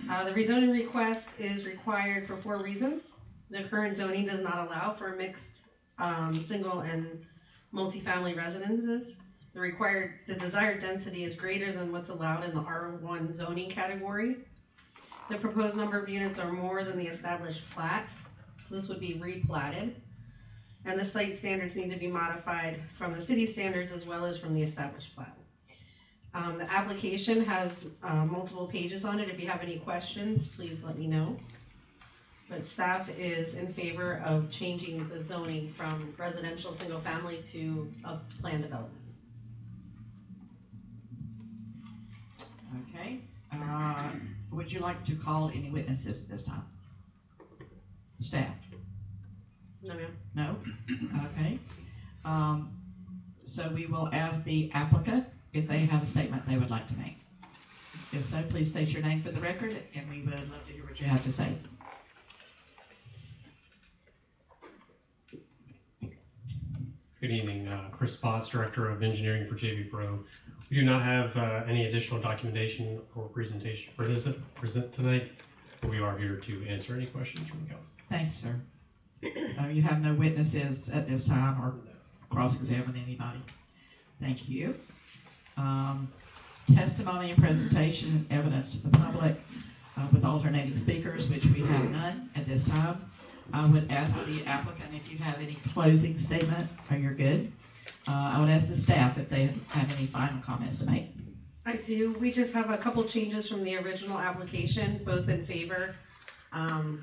The rezoning request is required for 4 reasons. The current zoning does not allow for mixed single and multifamily residences. The desired density is greater than what's allowed in the R1 zoning category. The proposed number of units are more than the established plat. This would be replatted. And the site standards need to be modified from the city standards as well as from the established plat. The application has multiple pages on it. If you have any questions, please let me know. But staff is in favor of changing the zoning from residential single family to a planned development. Okay. Would you like to call any witnesses at this time? Staff? No, ma'am. No? Okay. So we will ask the applicant if they have a statement they would like to make. If so, please state your name for the record, and we would love to hear what you have to say. Good evening, Chris Spots, Director of Engineering for JV Pro. We do not have any additional documentation or presentation for this present tonight, but we are here to answer any questions from the council. Thank you, sir. You have no witnesses at this time or cross-examine anybody. Thank you. Testimony and presentation and evidence to the public with alternating speakers, which we have none at this time. I would ask the applicant if you have any closing statement, or you're good. I would ask the staff if they have any final comments to make. I do. We just have a couple changes from the original application, both in favor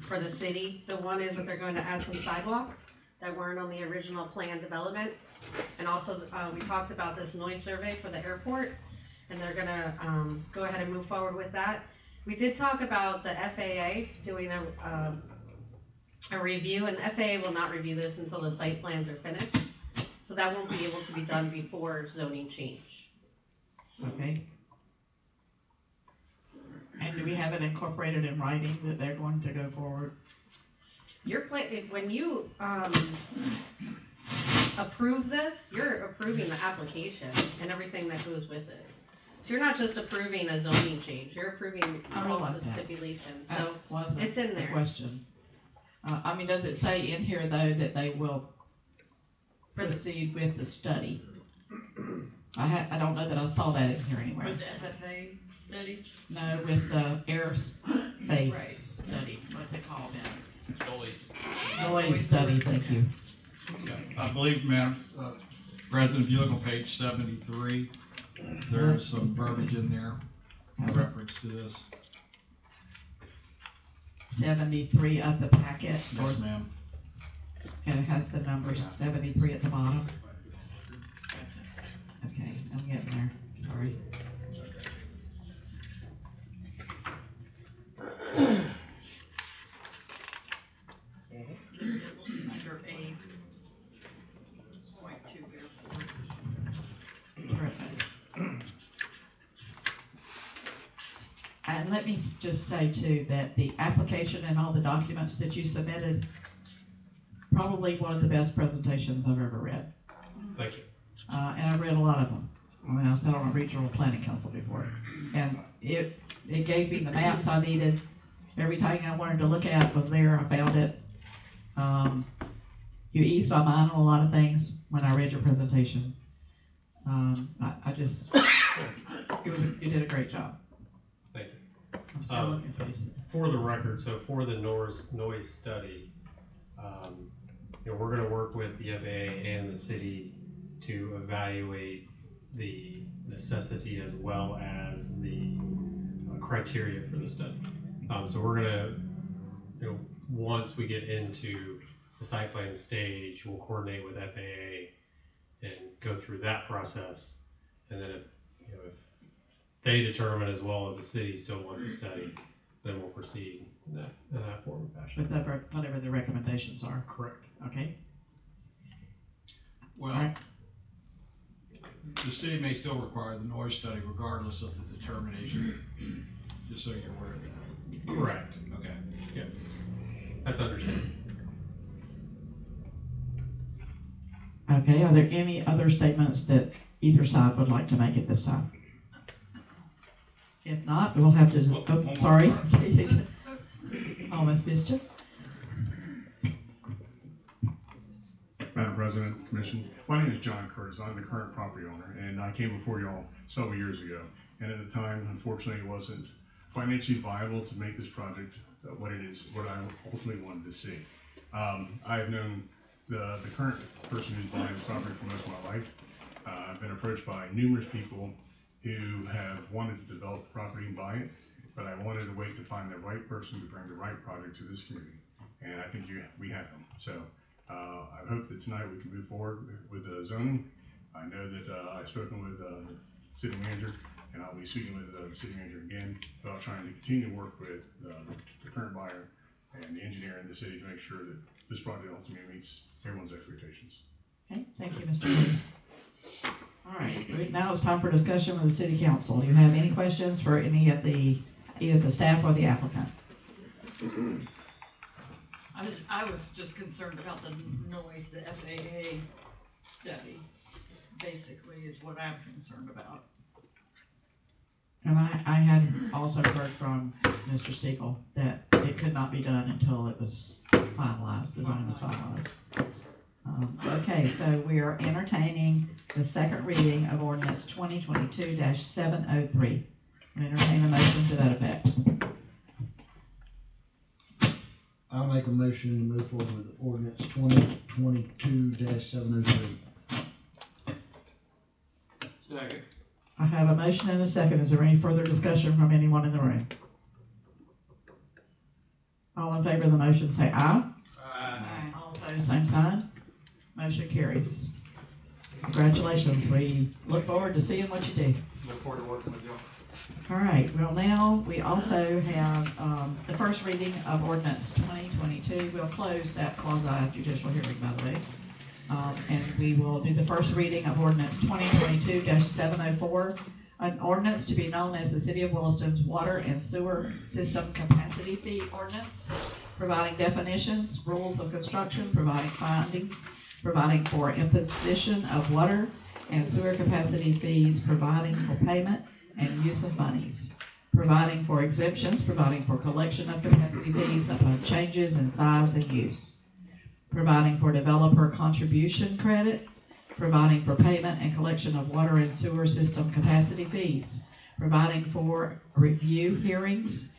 for the city. The one is that they're going to add some sidewalks that weren't on the original plan development. And also we talked about this noise survey for the airport, and they're going to go ahead and move forward with that. We did talk about the FAA doing a review, and the FAA will not review this until the site plans are finished. So that won't be able to be done before zoning change. Okay. And do we have it incorporated in writing that they're going to go forward? When you approve this, you're approving the application and everything that goes with it. So you're not just approving a zoning change, you're approving all of the stipulations. So it's in there. Question. I mean, does it say in here though that they will proceed with the study? I don't know that I saw that in here anywhere. With the FFA study? No, with the airspace study. What's it called now? Noise study, thank you. I believe, Madam President, if you look on page 73, there's some verbiage in there in reference to this. 73 of the packet. Yes, ma'am. And it has the numbers 73 at the bottom. Okay, I'm getting there. Sorry. Under A. And let me just say too that the application and all the documents that you submitted, probably one of the best presentations I've ever read. Thank you. And I've read a lot of them. I mean, I sat on a regional planning council before, and it gave me the maps I needed. Everything I wanted to look at was there. I found it. You eased my mind on a lot of things when I read your presentation. I just, you did a great job. Thank you. I'm still looking for you. For the record, so for the noise study, we're going to work with the FAA and the city to evaluate the necessity as well as the criteria for the study. So we're going to, once we get into the site plan stage, we'll coordinate with FAA and go through that process. And then if they determine as well as the city still wants a study, then we'll proceed in that form and fashion. With whatever the recommendations are. Correct. Okay. Well, right. The city may still require the noise study regardless of the determination, just so you're aware of that. Correct. Okay. Yes. That's understandable. Okay, are there any other statements that either side would like to make at this time? If not, we'll have to, oh, One sorry. more. Almost missed you. Madam President, Commission, my name is John Curtis. I'm the current property owner, and I came before y'all several years ago. And at the time, unfortunately, it wasn't financially viable to make this project what it is, what I ultimately wanted to see. I have known the current person who's buying this property for most of my life. I've been approached by numerous people who have wanted to develop the property and buy it, but I wanted to wait to find the right person to bring the right project to this community. And I think we have them. So I hope that tonight we can move forward with the zoning. I know that I've spoken with the city manager, and I'll be speaking with the city manager again about trying to continue to work with the current buyer and the engineer in the city to make sure that this project ultimately meets everyone's expectations. Okay, thank you, Mr. Curtis. All right, now it's time for discussion with the city council. Do you have any questions for any of either the staff or the applicant? I was just concerned about the noise, the FAA study, basically, is what I'm concerned about. And I had also heard from Mr. Stiegel that it could not be done until it was finalized, the zoning was finalized. Okay, so we are entertaining the second reading of ordinance 2022-703. Entertain a motion to that effect. I'll make a motion to move forward with ordinance 2022-703. Second. I have a motion and a second. Is there any further discussion from anyone in the room? All in favor of the motion say aye. Aye. All opposed, same sign. Motion carries. Congratulations. We look forward to seeing what you do. Look forward to working with you. All right, well now, we also have the first reading of ordinance 2022. We'll close that quasi-judicial hearing, by the way. And we will do the first reading of ordinance 2022-704, an ordinance to be known as the City of Williston's Water and Sewer System Capacity Fee Ordinance, providing definitions, rules of construction, providing findings, providing for imposition of water and sewer capacity fees, providing for payment and use of monies, providing for exemptions, providing for collection of capacity fees upon changes in size and use, providing for developer contribution credit, providing for payment and collection of water and sewer system capacity fees, providing for review hearings,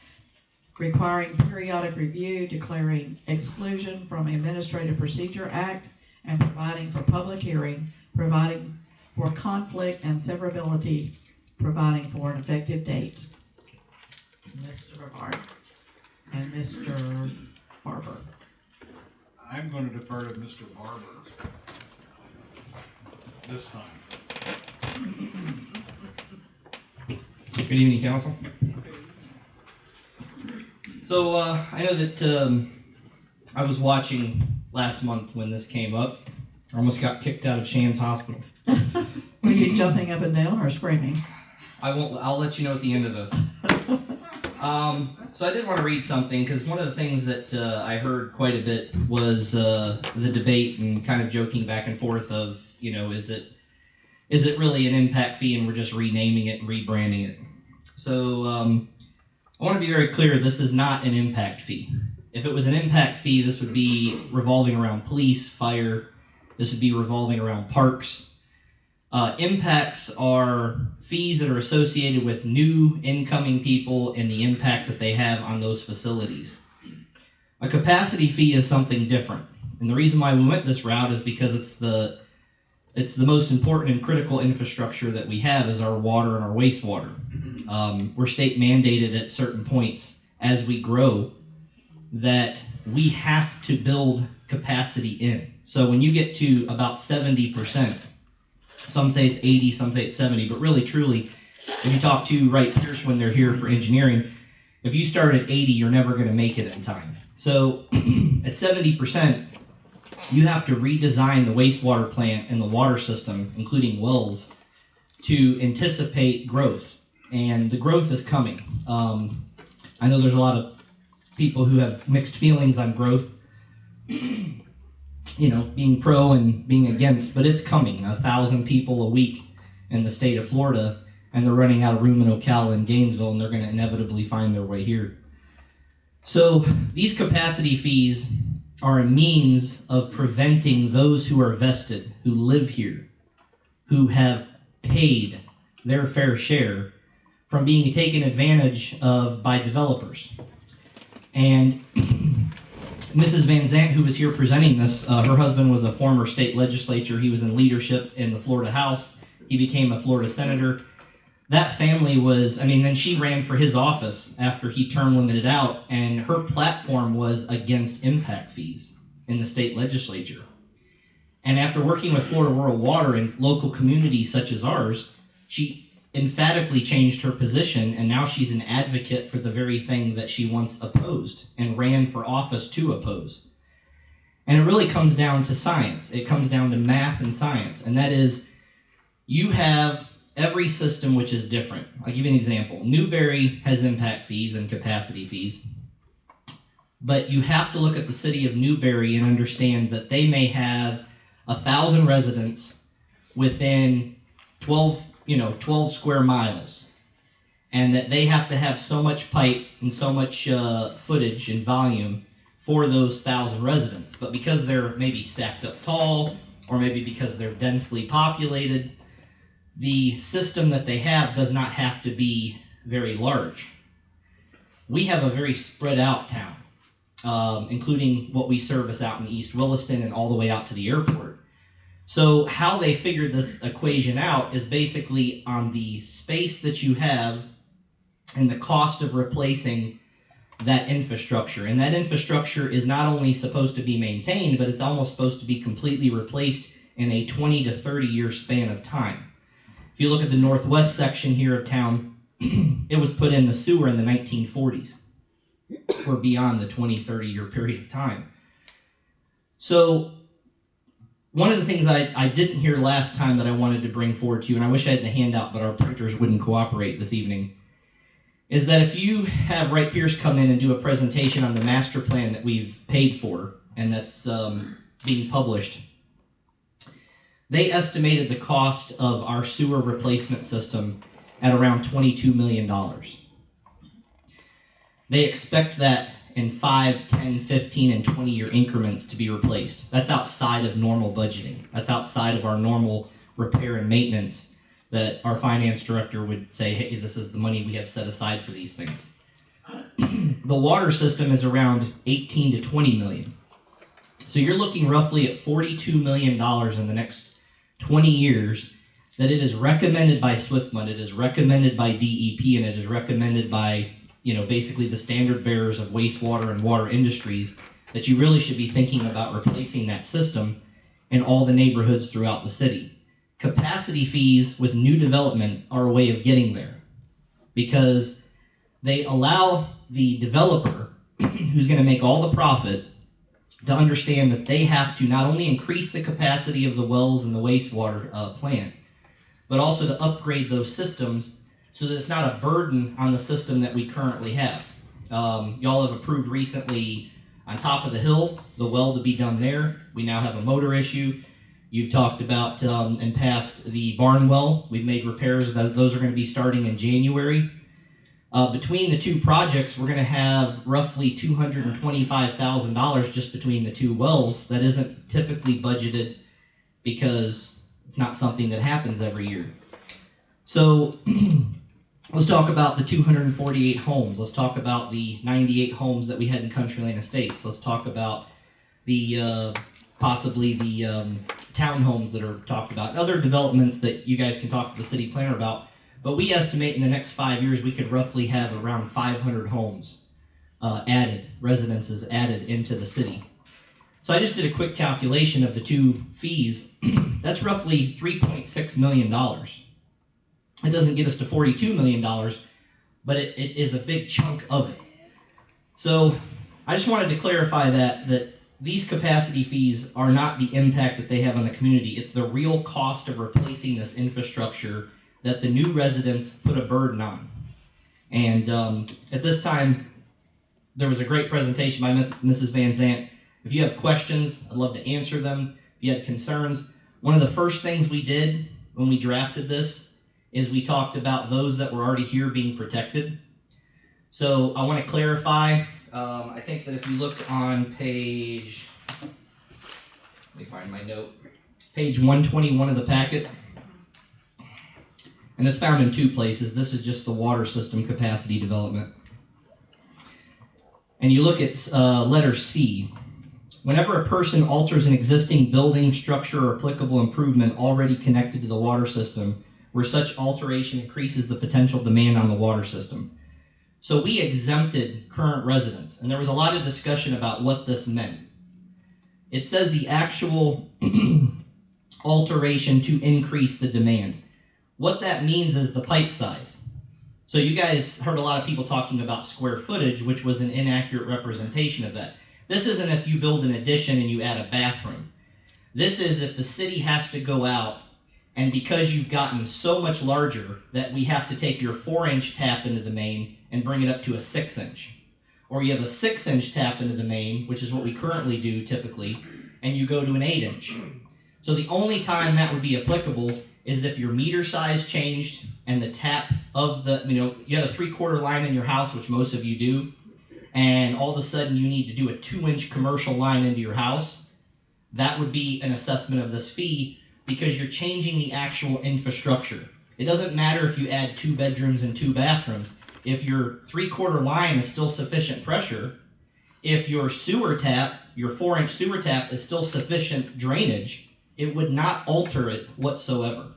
requiring periodic review, declaring exclusion from Administrative Procedure Act, and providing for public hearing, providing for conflict and severability, providing for an effective date. Mr. Brevard and Mr. Barber. I'm going to defer to Mr. Barber this time. Good evening, Council. So I know that I was watching last month when this came up. I almost got kicked out of Shands Hospital. Were you jumping up and down or screaming? I'll let you know at the end of this. So I did want to read something because one of the things that I heard quite a bit was the debate and kind of joking back and forth of, you know, is it really an impact fee and we're just renaming it and rebranding it? So I want to be very clear, this is not an impact fee. If it was an impact fee, this would be revolving around police, fire, this would be revolving around parks. Impacts are fees that are associated with new incoming people and the impact that they have on those facilities. A capacity fee is something different. And the reason why we went this route is because it's the most important and critical infrastructure that we have is our water and our wastewater. We're state mandated at certain points as we grow that we have to build capacity in. So when you get to about 70%, some say it's 80, some say it's 70, but really, truly, if you talk to Wright Pierce when they're here for engineering, if you start at 80, you're never going to make it in time. So at 70%, you have to redesign the wastewater plant and the water system, including wells, to anticipate growth. And the growth is coming. I know there's a lot of people who have mixed feelings on growth. You know, being pro and being against, but it's coming. 1,000 people a week in the state of Florida and they're running out of room in Ocala and Gainesville, and they're going to inevitably find their way here. So these capacity fees are a means of preventing those who are vested, who live here, who have paid their fair share, from being taken advantage of by developers. And Mrs. Van Zant, who was here presenting this, her husband was a former state legislator. He was in leadership in the Florida House. He became a Florida senator. That family was, then she ran for his office after he term limited out, and her platform was against impact fees in the state legislature. And after working with Florida Rural Water and local communities such as ours, she emphatically changed her position, and now she's an advocate for the very thing that she once opposed and ran for office to oppose. And it really comes down to science. It comes down to math and science, and that is, you have every system which is different. I'll give you an example. Newberry has impact fees and capacity fees, but you have to look at the city of Newberry and understand that they may have 1,000 residents within 12 square miles, and that they have to have so much pipe and so much footage and volume for those 1,000 residents. But because they're maybe stacked up tall, or maybe because they're densely populated, the system that they have does not have to be very large. We have a very spread out town, including what we service out in East Williston and all the way out to the airport. So how they figured this equation out is basically on the space that you have and the cost of replacing that infrastructure. And that infrastructure is not only supposed to be maintained, but it's almost supposed to be completely replaced in a 20 to 30 year span of time. If you look at the northwest section here of town, it was put in the sewer in the 1940s. We're beyond the 20, 30 year period of time. So one of the things I didn't hear last time that I wanted to bring forward to you, and I wish I had the handout, but our printers wouldn't cooperate this evening, is that if you have Wright Pierce come in and do a presentation on the master plan that we've paid for, and that's being published, they estimated the cost of our sewer replacement system at around $22 million. They expect that in 5, 10, 15, and 20-year increments to be replaced. That's outside of normal budgeting. That's outside of our normal repair and maintenance that our finance director would say, hey, this is the money we have set aside for these things. The water system is around 18 to 20 million. So you're looking roughly at $42 million in the next 20 years that it is recommended by SWIFMUD, it is recommended by DEP, and it is recommended by basically the standard bearers of wastewater and water industries, that you really should be thinking about replacing that system in all the neighborhoods throughout the city. Capacity fees with new development are a way of getting there, because they allow the developer, who's going to make all the profit, to understand that they have to not only increase the capacity of the wells and the wastewater plant, but also to upgrade those systems so that it's not a burden on the system that we currently have. Y'all have approved recently on Top of the Hill, the well to be done there. We now have a motor issue. You've talked about and passed the barn well. We've made repairs. Those are going to be starting in January. Between the two projects, we're going to have roughly $225,000 just between the two wells. That isn't typically budgeted because it's not something that happens every year. So let's talk about the 248 homes. Let's talk about the 98 homes that we had in Country Lane Estates. Let's talk about the possibly the townhomes that are talked about, and other developments that you guys can talk to the city planner about. But we estimate in the next 5 years we could roughly have around 500 homes residences added into the city. So I just did a quick calculation of the two fees. That's roughly $3.6 million. It doesn't get us to $42 million, but it is a big chunk of it. So I just wanted to clarify that these capacity fees are not the impact that they have on the community. It's the real cost of replacing this infrastructure that the new residents put a burden on. And at this time, there was a great presentation by Mrs. Van Zant. If you have questions, I'd love to answer them. If you had concerns, one of the first things we did when we drafted this is we talked about those that were already here being protected. So I want to clarify, I think that if you look on page, let me find my note, page 121 of the packet, and it's found in two places. This is just the water system capacity development. And you look at letter C. Whenever a person alters an existing building, structure, or applicable improvement already connected to the water system, where such alteration increases the potential demand on the water system. So we exempted current residents, and there was a lot of discussion about what this meant. It says the actual alteration to increase the demand. What that means is the pipe size. So you guys heard a lot of people talking about square footage, which was an inaccurate representation of that. This isn't if you build an addition and you add a bathroom. This is if the city has to go out, and because you've gotten so much larger that we have to take your 4-inch tap into the main and bring it up to a 6-inch. Or you have a 6-inch tap into the main, which is what we currently do typically, and you go to an 8-inch. So the only time that would be applicable is if your meter size changed and the tap of the, you have a 3/4 line in your house, which most of you do, and all of a sudden you need to do a 2-inch commercial line into your house. That would be an assessment of this fee because you're changing the actual infrastructure. It doesn't matter if you add 2 bedrooms and 2 bathrooms. If your 3/4 line is still sufficient pressure, if your sewer tap, your 4-inch sewer tap is still sufficient drainage, it would not alter it whatsoever.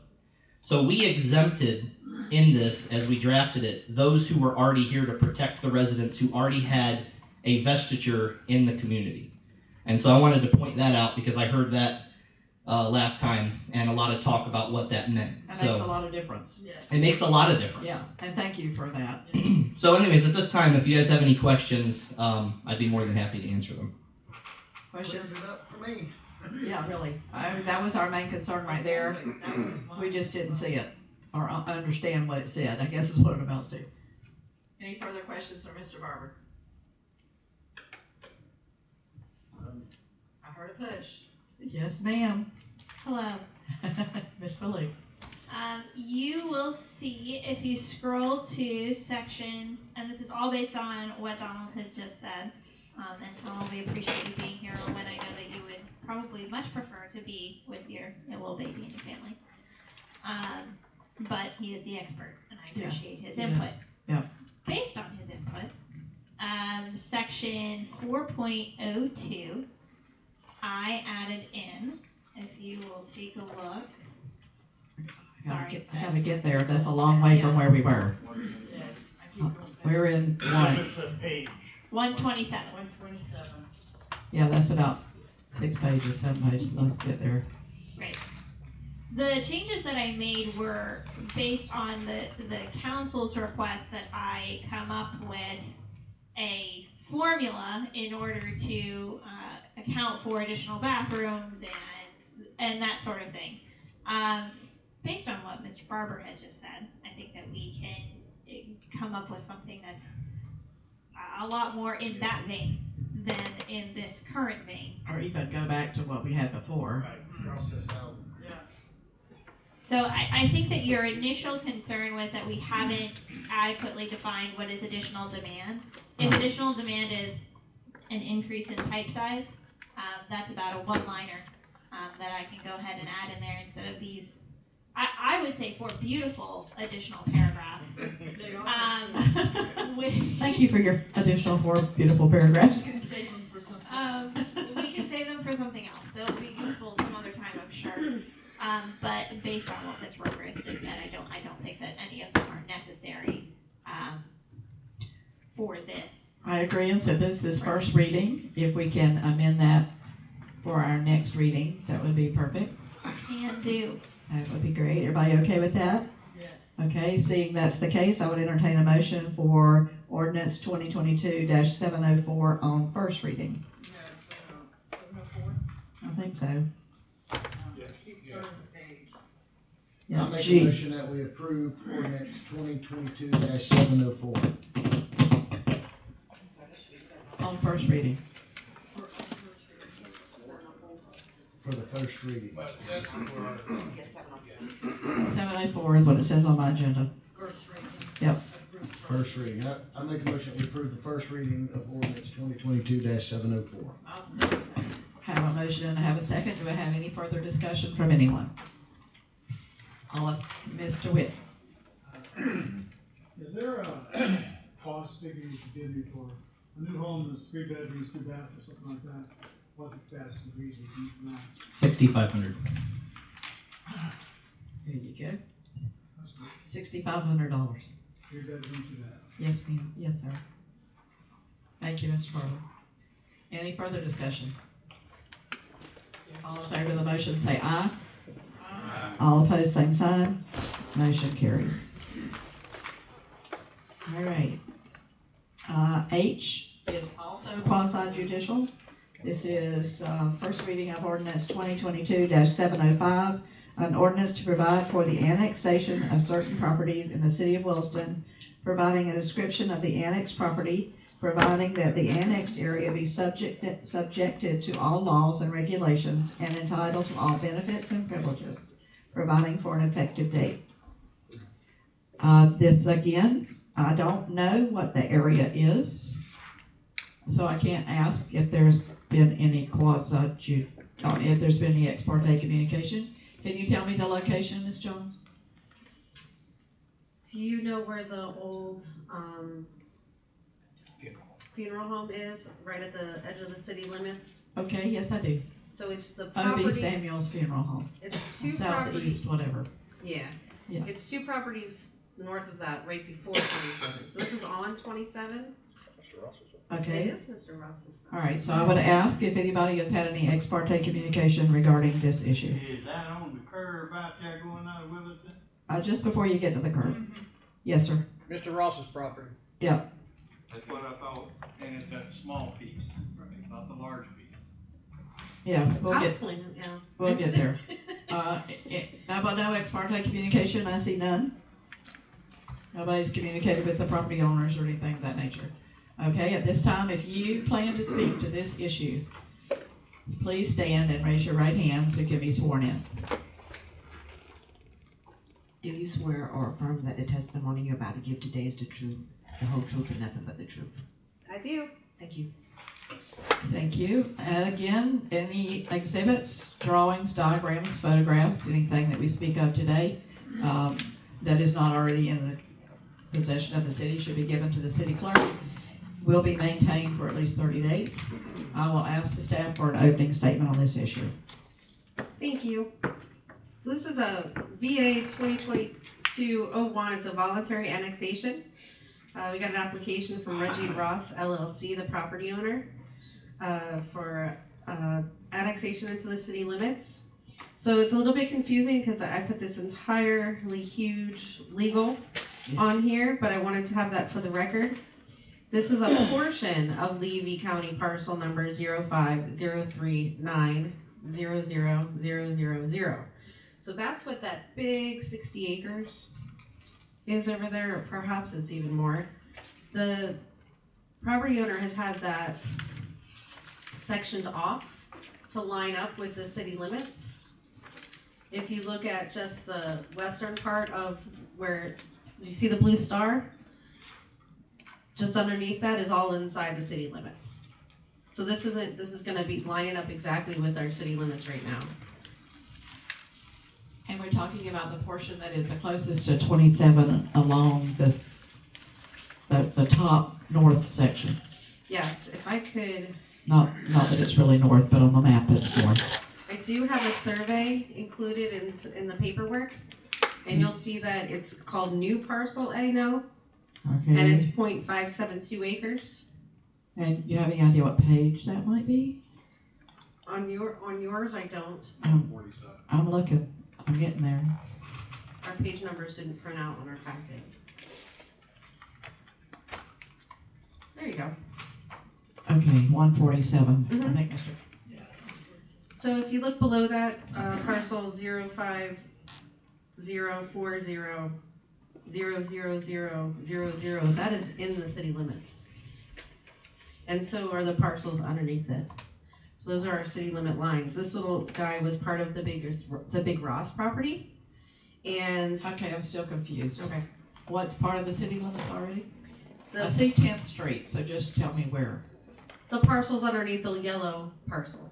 So we exempted in this, as we drafted it, those who were already here to protect the residents who already had a vestiture in the community. And so I wanted to point that out because I heard that last time and a lot of talk about what that meant. That So makes a lot of difference. Yes. it makes a lot of difference. Yeah, and thank you for that. So anyways, at this time, if you guys have any questions, I'd be more than happy to answer them. Questions? Clears it up for me. Yeah, really. That was our main concern right there. That was mine. We just didn't see it or understand what it said, I guess is what it amounts to. Any further questions for Mr. Barber? I heard a push. Yes, ma'am. Hello. Miss Philippe. You will see if you scroll to section, and this is all based on what Donald has just said. And Donald, we appreciate you being here when I know that you would probably much prefer to be with your little baby and your family. But he is the expert, and I appreciate his input. Yeah. Based on his input, section 4.02, I added in, if you will take a look. Sorry. I gotta get there. That's a long way from where we were. Yeah, I keep going back. We're in one. 127. 127. Yeah, that's about 6 pages, 7 pages. Let's get there. Right. The changes that I made were based on the council's request that I come up with a formula in order to account for additional bathrooms and that sort of thing. Based on what Mr. Barber had just said, I think that we can come up with something that's a lot more in that vein than in this current vein. Or even go back to what we had before. So I think that your initial concern was that we haven't adequately defined what is additional demand. If additional demand is an increase in pipe size, that's about a one-liner that I can go ahead and add in there instead of these, I would say 4 beautiful additional paragraphs. They are. Thank you for your additional 4 beautiful paragraphs. You can save them for something. We can save them for something else. They'll be useful some other time, I'm sure. But based on what Ms. Roper has just said, I don't think that any of them are necessary for this. I agree, and so this is first reading. If we can amend that for our next reading, that would be perfect. Can do. That would be great. Everybody okay with that? Yes. Okay, seeing that's the case, I would entertain a motion for ordinance 2022-704 on first reading. Yeah, 704. I think so. Keep turning the page. Yeah, I make a G. motion that we approve ordinance 2022-704. On first reading. For the first reading. 704 is what it says on my agenda. First reading. Yep. First reading. I make a motion to approve the first reading of ordinance 2022-704. I'll second that. Have a motion and I have a second. Do I have any further discussion from anyone? Mr. Witt. Is there a cost figure you could give me for a new home that's 3 bedrooms, 2 baths, or something like that? What the capacity would be from that? 6,500. Here you go. That's good. $6,500. 3 bedrooms, 2 baths. Yes, ma'am. Yes, sir. Thank you, Mr. Barlow. Any further discussion? All in favor of the motion say aye. Aye. All opposed, same sign. Motion carries. All right. H is also quasi judicial. This is first reading of ordinance 2022-705, an ordinance to provide for the annexation of certain properties in the city of Williston, providing a description of the annexed property, providing that the annexed area be subjected to all laws and regulations and entitled to all benefits and privileges, providing for an effective date. This again, I don't know what the area is, so I can't ask if there's been any if there's been any ex parte communication. Can you tell me the location, Ms. Jones? Do you know where the old funeral home is? Right at the edge of the city limits? Okay, yes I do. So it's the O.B. property. Samuel's Funeral Home. It's two Southeast, properties. whatever. Yeah. Yeah. It's 2 properties north of that, right before 27. So this is on 27. Okay. It is Mr. Ross's. All right, so I would ask if anybody has had any ex parte communication regarding this issue. Is that on the curve out there going out of Williston? Just before you get to the curb. Yes, sir. Mr. Ross's property. Yeah. That's what I thought. And it's that small piece, right, not the large piece. Yeah, I'll explain it, yeah. we'll get there. How about no ex parte communication? I see none. Nobody's communicated with the property owners or anything of that nature. Okay, at this time, if you plan to speak to this issue, please stand and raise your right hand so you can be sworn in. Do you swear or affirm that the testimony you're about to give today is the truth, the whole truth, and nothing but the truth? I do. Thank you. Thank you. And again, any exhibits, drawings, diagrams, photographs, anything that we speak of today that is not already in the possession of the city should be given to the city clerk. Will be maintained for at least 30 days. I will ask the staff for an opening statement on this issue. Thank you. So this is a VA 2022-01. It's a voluntary annexation. We got an application from Reggie Ross, LLC, the property owner, for annexation into the city limits. So it's a little bit confusing because I put this entirely huge legal on here, but I wanted to have that for the record. This is a portion of Levy County parcel number 05039000000. So that's what that big 60 acres is over there, or perhaps it's even more. The property owner has had that sectioned off to line up with the city limits. If you look at just the western part of where, do you see the blue star? Just underneath that is all inside the city limits. So this is going to be lining up exactly with our city limits right now. And we're talking about the portion that is the closest to 27 along this, the top north section. Yes, if I could. Not that it's really north, but on the map it's north. I do have a survey included in the paperwork, and you'll see that it's called New Parcel A now. Okay. And it's 0.572 acres. And you have any idea what page that might be? On yours, I don't. I'm looking. I'm getting there. Our page numbers didn't print out on our packet. There you go. Okay, 147. I think, Mr. So if you look below that, parcel 050400000, that is in the city limits. And so are the parcels underneath it. So So those are our city limit lines. This little guy was part of the Big Ross property. And, Okay, I'm still confused. okay. What's part of the city limits already? I The, see 10th Street, so just tell me where. the parcel's underneath the yellow parcel.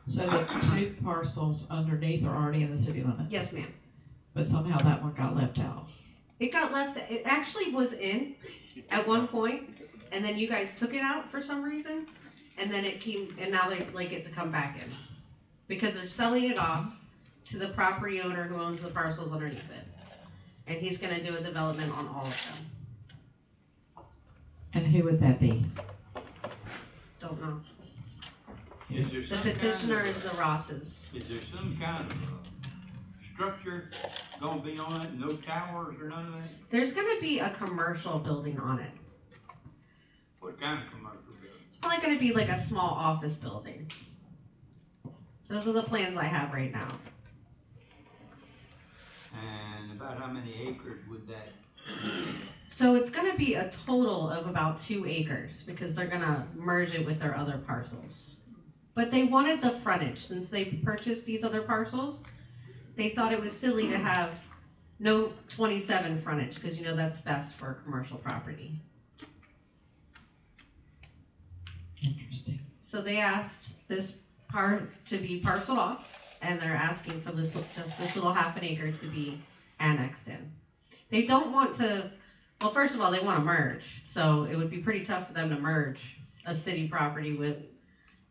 So the two parcels underneath are already in the city limits? Yes, ma'am. But somehow that one got left out. It got left, it actually was in at one point, and then you guys took it out for some reason, and then it came, and now they like it to come back in. Because they're selling it off to the property owner who owns the parcels underneath it. And he's gonna do a development on all of them. And who would that be? Don't know. Is there The some petitioner kind of, is the Rosses. is there some kind of structure gonna be on it? No towers or none of that? There's gonna be a commercial building on it. What kind of commercial building? It's probably gonna be like a small office building. Those are the plans I have right now. And about how many acres would that? So it's gonna be a total of about 2 acres because they're gonna merge it with their other parcels. But they wanted the frontage, since they purchased these other parcels, they thought it was silly to have no 27 frontage, because you know that's best for commercial property. Interesting. So they asked this part to be parceled off, and they're asking for this, just this little half an acre to be annexed in. They don't want to, well, first of all, they want to merge, so it would be pretty tough for them to merge a city property with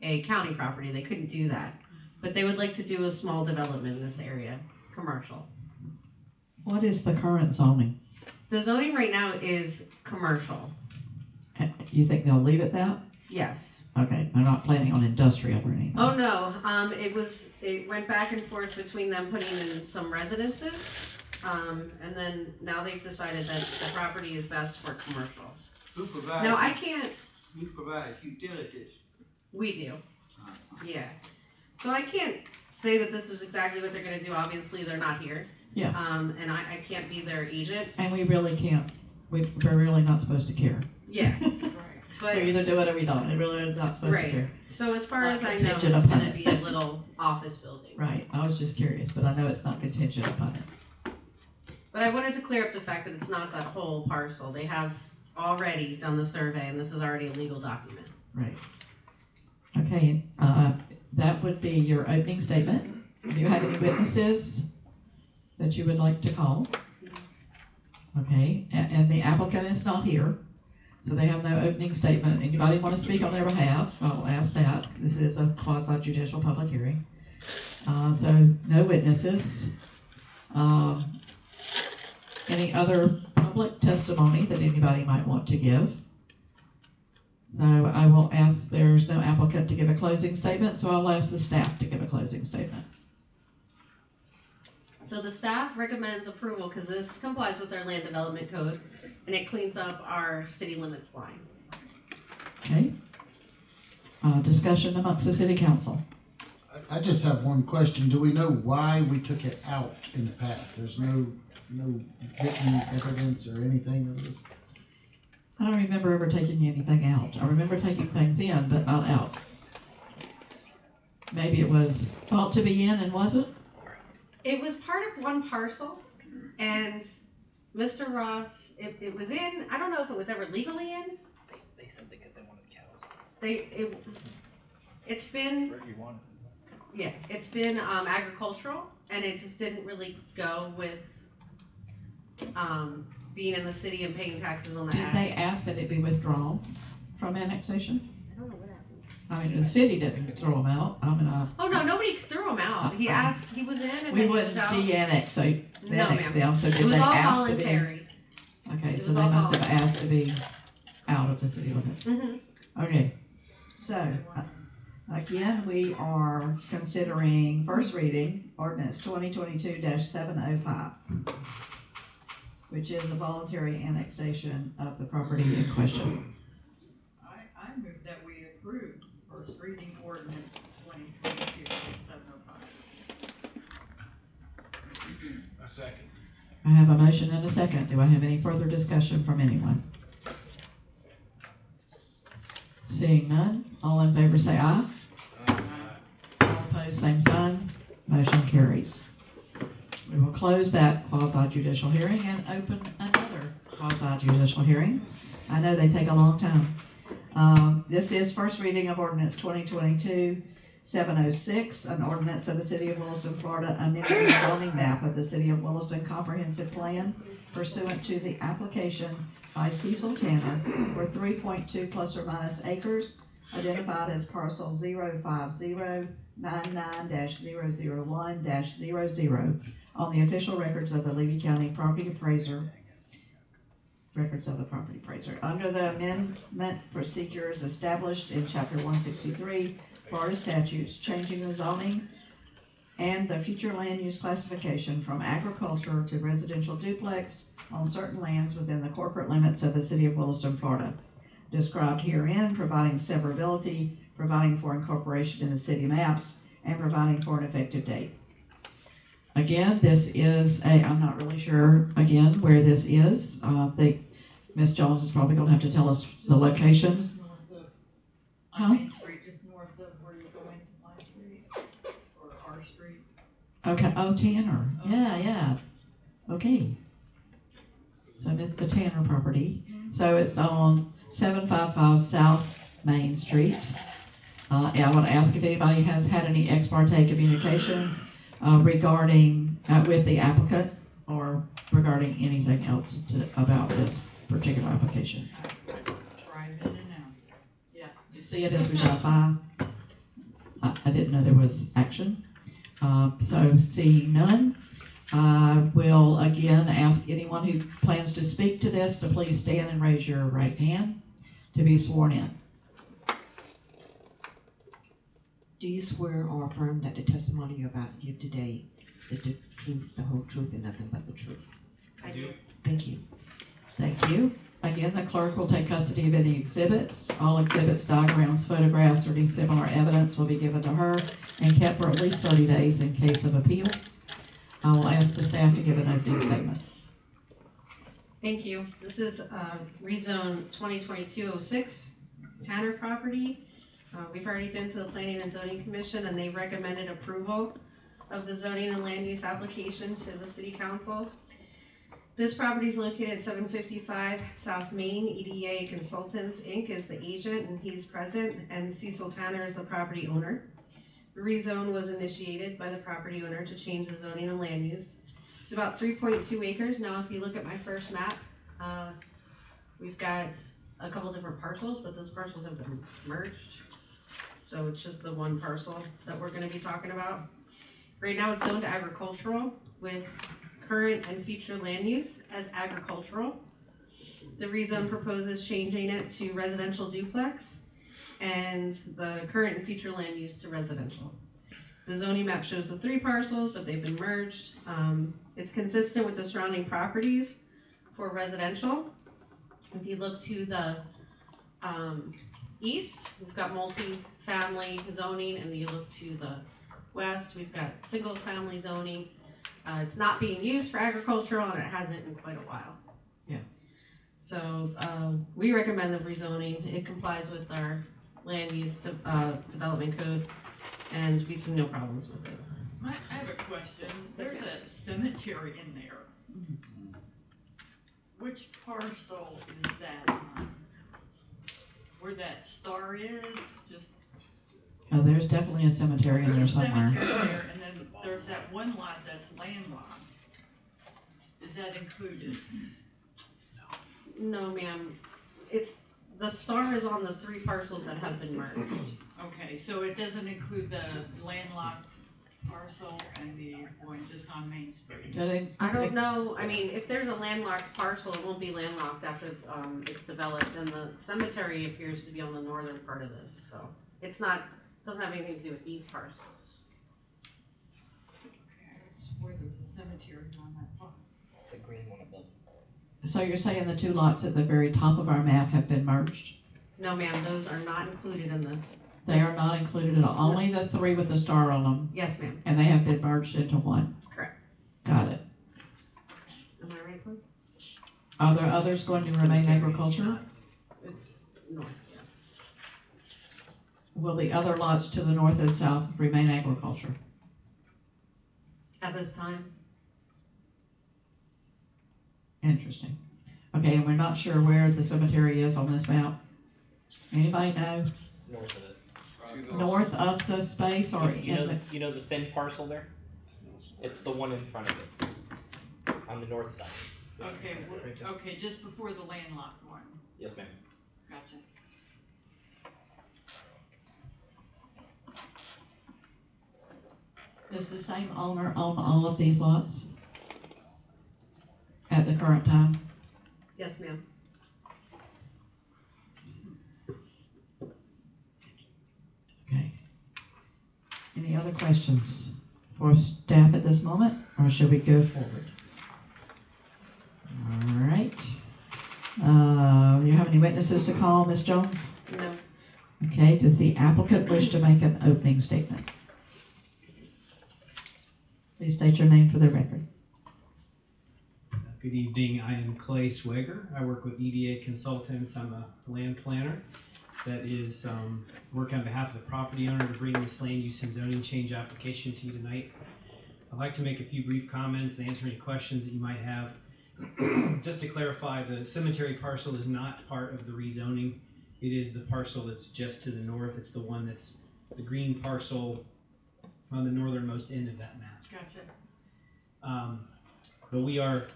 a county property. They couldn't do that. But they would like to do a small development in this area, commercial. What is the current zoning? The zoning right now is commercial, You think they'll leave it that? yes. Okay, they're not planning on industrial or anything? Oh, no, it went back and forth between them putting in some residences, and then now they've decided that the property is best for commercial. Who provides? Now, I can't, Who provides utilities? we do, yeah. So I can't say that this is exactly what they're gonna do, obviously, they're not here. Yeah. And I can't be their agent, And we really can't, we're really not supposed to care. yeah, but, We either do it or we don't, we really are not supposed to right. care. So as far Not as I know, it's contingent upon gonna it. be a little office building. Right, I was just curious, but I know it's not contingent upon it. But I wanted to clear up the fact that it's not that whole parcel. They have already done the survey, and this is already a legal document. Right. Okay, that would be your opening statement. Do you have any witnesses that you would like to call? Okay, and the applicant is not here, so they have no opening statement. Anybody want to speak on their behalf? I'll ask that. This is a quasi-judicial public hearing. So no witnesses. Any other public testimony that anybody might want to give? So I will ask, there's no applicant to give a closing statement, so I'll ask the staff to give a closing statement. So the staff recommends approval because this complies with our land development code, and it cleans up our city limits line. Okay. Discussion amongst the city council. I just have one question. Do we know why we took it out in the past? There's no written evidence or anything of this? I don't remember ever taking anything out. I remember taking things in, but not out. Maybe it was thought to be in and wasn't? It was part of one parcel, and Mr. Ross, it was in, I don't know if it was ever legally in. They said because they wanted cows. It's been, Where do you want it? yeah, it's been agricultural, and it just didn't really go with being in the city and paying taxes on the Did ag. they ask that it be withdrawn from annexation? I don't know what happened. I mean, the city didn't throw them out. I mean, Oh, no, nobody threw him out. He asked, he was in, and we then he wouldn't was out. de-annex, so No, annex ma'am. them, so It did was they all ask to be? voluntary. Okay, It so was they all must have voluntary. asked to be out of the city limits. Mm-hmm. Okay, so, again, we are considering first reading ordinance 2022-705, which is a voluntary annexation of the property in question. I move that we approve first reading ordinance 2022-705. A second. I have a motion and a second. Do I have any further discussion from anyone? Seeing none, all in favor say aye. Opposed, same sign. Motion carries. We will close that quasi-judicial hearing and open another quasi-judicial hearing. I know they take a long time. This is first reading of ordinance 2022-706, an ordinance of the City of Williston, Florida, amending the zoning map of the City of Williston Comprehensive Plan pursuant to the application by Cecil Tanner for 3.2 plus or minus acres, identified as parcel 05099-001-00 on the official records of the Levy County Property Appraiser. Records of the property appraiser. Under the amendment procedures established in Chapter 163, Florida statutes, changing the zoning and the future land use classification from agriculture to residential duplex on certain lands within the corporate limits of the City of Williston, Florida. Described herein, providing severability, providing for incorporation in the city maps, and providing for an effective date. Again, this is I'm not really sure, again, where this is. I think Ms. Jones is probably going to have to tell us the location. Just north of, on Main Street, just north of where you're going, My Street, or our street. Okay, oh, Tanner. Yeah. Okay. So it's the Tanner property. So it's on 755 South Main Street. I want to ask if anybody has had any ex parte communication regarding, with the applicant or regarding anything else about this particular application. Drive in and out. Yeah. You see it as we drive by. I didn't know there was action. So seeing none, I will again ask anyone who plans to speak to this to please stand and raise your right hand to be sworn in. Do you swear or affirm that the testimony you're about to give today is the truth, the whole truth, and nothing but the truth? I do. Thank you. Thank you. Again, the clerk will take custody of any exhibits. All exhibits, diagrams, photographs, or any similar evidence will be given to her and kept for at least 30 days in case of appeal. I will ask the staff to give an opening statement. Thank you. This is rezone 2022-06 Tanner property. We've already been to the Planning and Zoning Commission, and they've recommended approval of the zoning and land use application to the City Council. This property is located at 755 South Main. EDA Consultants, Inc. is the agent, and he's present, and Cecil Tanner is the property owner. The rezone was initiated by the property owner to change the zoning and land use. It's about 3.2 acres. Now, if you look at my first map, we've got a couple different parcels, but those parcels have been merged. So it's just the one parcel that we're going to be talking about. Right now, it's zoned agricultural with current and future land use as agricultural. The rezone proposes changing it to residential duplex and the current and future land use to residential. The zoning map shows the three parcels, but they've been merged. It's consistent with the surrounding properties for residential. If you look to the east, we've got multi-family zoning, and you look to the west, we've got single-family zoning. It's not being used for agricultural, and it hasn't in quite a while. Yeah. So we recommend the rezoning. It complies with our land use development code, and we see no problems with it. I have a question. There's a cemetery in there. Which parcel is that on? Where that star is? Just Oh, there's definitely a cemetery in there there's a somewhere. cemetery there, and then there's that one lot that's landlocked. Is that included? No, ma'am. It's the star is on the three parcels that have been merged. Okay, so it doesn't include the landlocked parcel and the one just on Main Street? I don't know. I mean, if there's a landlocked parcel, it won't be landlocked after it's developed, and the cemetery appears to be on the northern part of this, so it's not, doesn't have anything to do with these parcels. Okay, I swear there's a cemetery on that part. The green one above. So you're saying the two lots at the very top of our map have been merged? No, ma'am, those are not included in this. They are not included at all. Only the three with the star on them. Yes, ma'am. And they have been merged into one. Correct. Got it. Am I right, Glenn? Are there others going to remain agriculture? It's north, yeah. Will the other lots to the north and south remain agriculture? At this time, Interesting. Okay, and we're not sure where the cemetery is on this map. Anybody know? North of it. North of the space or in the? You know the thin parcel there? It's the one in front of it, on the north side. Okay, okay, just before the landlocked one. Yes, ma'am. Gotcha. Does the same owner own all of these lots at the current time? yes, ma'am. Okay. Any other questions for staff at this moment, or should we go forward? All right. You have any witnesses to call, Ms. Jones? No. Okay, does the applicant wish to make an opening statement? Please state your name for the record. Good evening, I am Clay Swager. I work with EDA Consultants. I'm a land planner that is working on behalf of the property owner to bring this land use and zoning change application to you tonight. I'd like to make a few brief comments and answer any questions that you might have. Just to clarify, the cemetery parcel is not part of the rezoning. It is the parcel that's just to the north. It's the one that's the green parcel on the northernmost end of that map. Gotcha. But we are,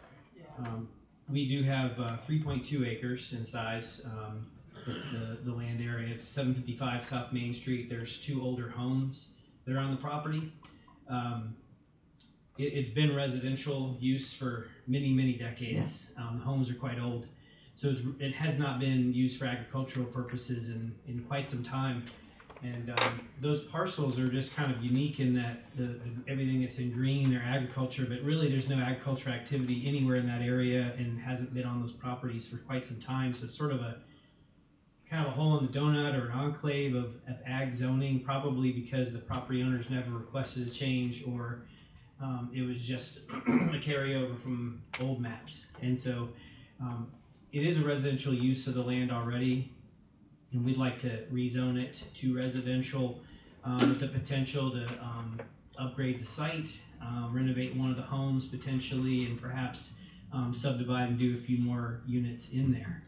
we do have 3.2 acres in size, the land area. It's 755 South Main Street. There's 2 older homes that are on the property. It's been residential use for many, many decades. The homes are quite old. So it has not been used for agricultural purposes in quite some time. And those parcels are just kind of unique in that everything that's in green, they're agriculture, but really there's no agriculture activity anywhere in that area and hasn't been on those properties for quite some time. So it's sort of a kind of a hole in the donut or an enclave of ag zoning, probably because the property owners never requested a change or it was just a carryover from old maps. And so it is a residential use of the land already. And we'd like to rezone it to residential with the potential to upgrade the site, renovate one of the homes potentially, and perhaps subdivide and do a few more units in there.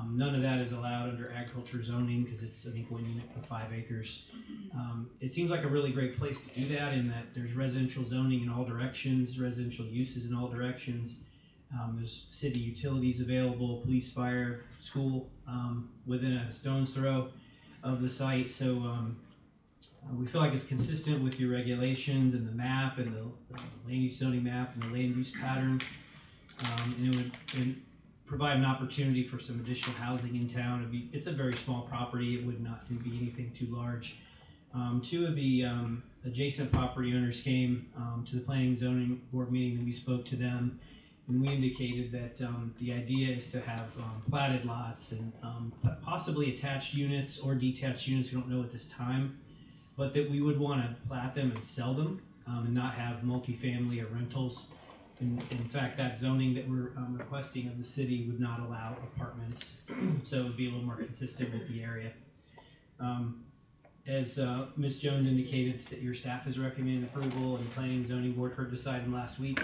None of that is allowed under agriculture zoning because it's, I think, 1 unit per 5 acres. It seems like a really great place to do that in that there's residential zoning in all directions, residential uses in all directions. There's city utilities available, police, fire, school, within a stone's throw of the site. So we feel like it's consistent with your regulations and the map and the land use zoning map and the land use pattern. And it would provide an opportunity for some additional housing in town. It's a very small property. It would not be anything too large. 2 of the adjacent property owners came to the planning and zoning board meeting and we spoke to them. And we indicated that the idea is to have platted lots and possibly attached units or detached units, we don't know at this time, but that we would want to plat them and sell them and not have multifamily or rentals. In fact, that zoning that we're requesting of the city would not allow apartments, so it would be a little more consistent with the area. As Ms. Jones indicated, that your staff has recommended approval and the planning and zoning board heard this item last week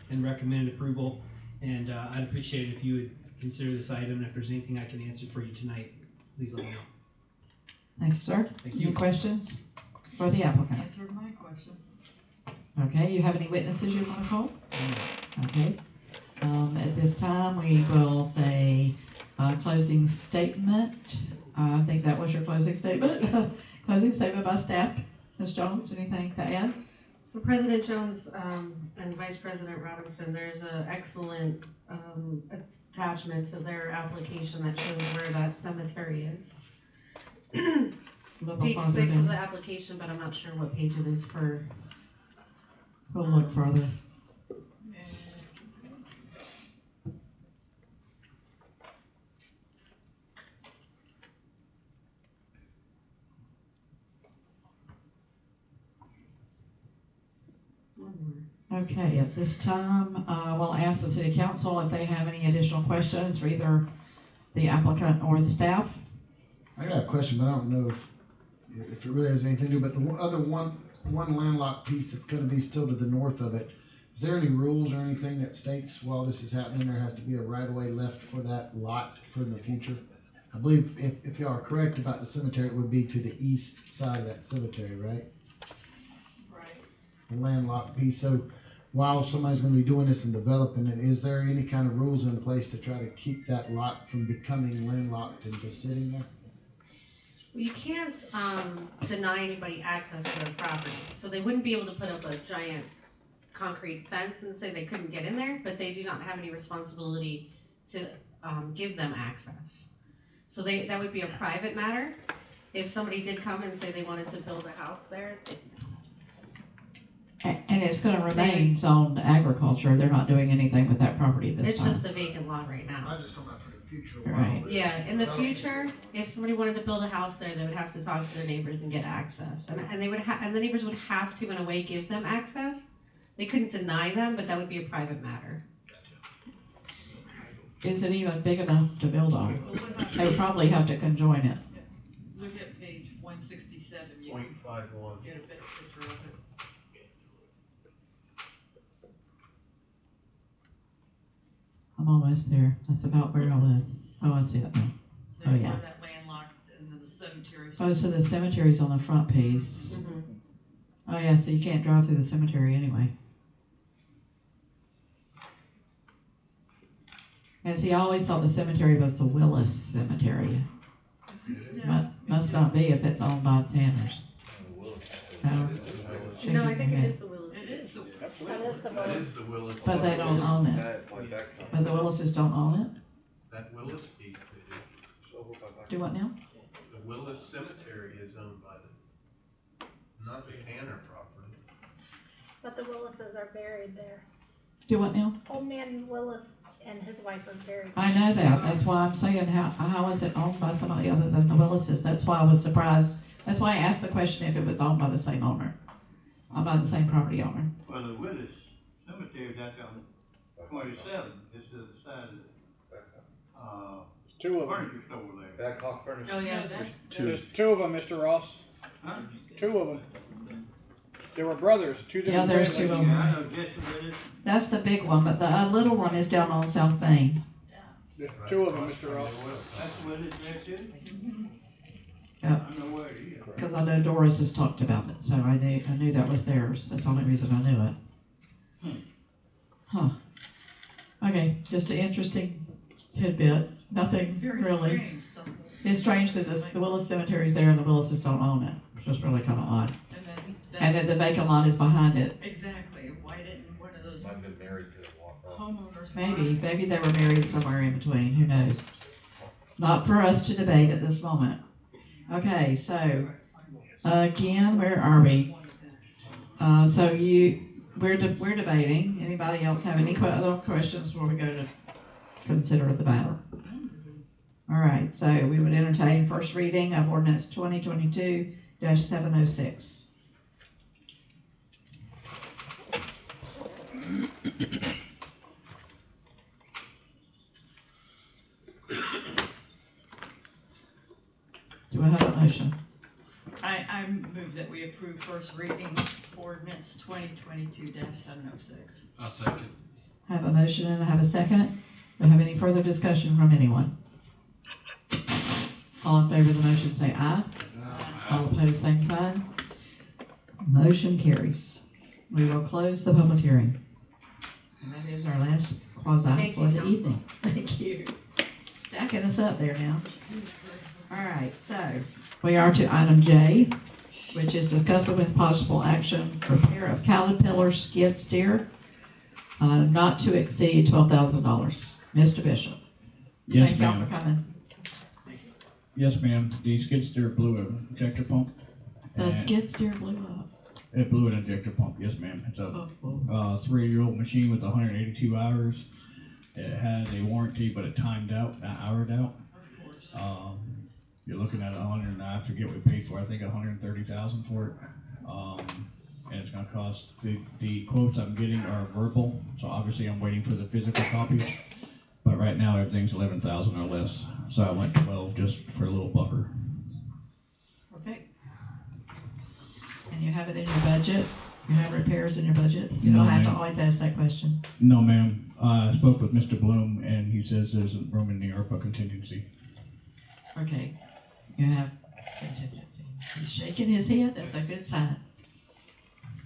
and recommended approval, and I'd appreciate it if you would consider this item, and if there's anything I can answer for you tonight, please let me know. Thank you, sir. Thank you. Any questions for the applicant? Answered my question. Okay, you have any witnesses you want to call? Okay. At this time, we will say closing statement. I think that was your closing statement. Closing statement by staff. Ms. Jones, anything to add? For President Jones and Vice President Robinson, there's an excellent attachment to their application that shows where that cemetery is. Page 6 of the application, but I'm not sure what page it is for. We'll look further. Okay, at this time, we'll ask the City Council if they have any additional questions for either the applicant or the staff. I got a question, but I don't know if if it really has anything to do, but the other one landlocked piece that's gonna be still to the north of it, is there any rules or anything that states while this is happening, there has to be a right of way left for that lot for the future? I believe if y'all are correct about the cemetery, it would be to the east side of that cemetery, right? Right. The landlocked piece, so while somebody's gonna be doing this and developing it, is there any kind of rules in place to try to keep that lot from becoming landlocked and just sitting there? Well, you can't, deny anybody access to their property, so they wouldn't be able to put up a giant concrete fence and say they couldn't get in there, but they do not have any responsibility to, give them access. So that would be a private matter. If somebody did come and say they wanted to build a house there, And it's gonna remain zoned agriculture, they're not doing anything with that property this it's time. just a vacant lot right now. I just talking about for the future. Right. Yeah, in the future, if somebody wanted to build a house there, they would have to talk to their neighbors and get access. And they would and the neighbors would have to, in a way, give them access. They couldn't deny them, but that would be a private matter. Is it even big enough to build on? They would probably have to conjoin it. Look at page 167, you can get a better picture of it. I'm almost there. That's about where I live. Oh, I see it now. So Oh, yeah. where that landlocked and then the cemetery. Oh, so the cemetery's on the front piece. Mm-hmm. Oh, yeah, so you can't drive through the cemetery anyway. And see, I always thought the cemetery was the Willis Cemetery. Must not be if it's owned by Tanners. No, I think it is the Willis. It is the That is the Willis. But they don't own it. But the Willises don't own it? That Willis piece they do. Do what now? The Willis Cemetery is owned by not the Tanner property. But the Willises are buried there. Do what now? Old man Willis and his wife are buried. I know that. That's why I'm saying how is it owned by somebody other than the Willises? That's why I was surprised. That's why I asked the question if it was owned by the same owner. By the same property owner. Well, the Willis Cemetery, that's on 27, it's to the side of the, Two of them. furniture store there. Badcock Furniture. Oh, yeah. There's two of them, Mr. Ross. Huh? Two of them. They were brothers, two different Yeah, there's families. two of them. I know Jesse Willis. That's the big one, but the little one is down on South Main. There's two of them, Mr. Ross. That's Willis there too? Yep. I know where it is. Because I know Doris has talked about it, so I knew that was theirs. That's the only reason I knew it. Huh. Okay, just an interesting tidbit. Nothing Very really. strange, something. It's strange that the Willis Cemetery's there and the Willises don't own it. It's just really kind of odd. And then the vacant lot is behind it. Exactly, why didn't one of those Might have been married to it, walked off. homeowners? Maybe they were married somewhere in between. Who knows? Not for us to debate at this moment. Okay, so again, where are we? We're debating. Anybody else have any other questions before we go to consider the matter? All right, so we would entertain first reading of ordinance 2022-706. Do I have a motion? I move that we approve first reading ordinance 2022-706. I'll second. I have a motion and I have a second. Do I have any further discussion from anyone? All in favor of the motion say aye. All opposed, same sign. Motion carries. We will close the public hearing. And that is our last quasi Thank for you, the Council. evening. Thank you. Stacking us up there now. All right, so we are to item J, which is discussing with possible action repair of Caterpillar skid steer, not to exceed $12,000. Mr. Bishop. Yes, Thank y'all ma'am. for coming. Yes, ma'am. The skid steer blew an injector pump. The and skid steer blew up. It blew an injector pump. Yes, ma'am. It's a 3-year-old machine with 182 hours. It has a warranty, but it timed out, not houred out. You're looking at I forget what we paid for. I think $130,000 for it. And it's going to cost. The quotes I'm getting are verbal, so obviously I'm waiting for the physical copies. But right now everything's 11,000 or less. So I went 12 just for a little buffer. Perfect. And you have it in your budget? You have repairs in your budget? You don't No, have to ma'am. always ask that question. No, ma'am. I spoke with Mr. Bloom, and he says there's room in the ARPA contingency. Okay, you have contingency. He's shaking his head, that's a good sign.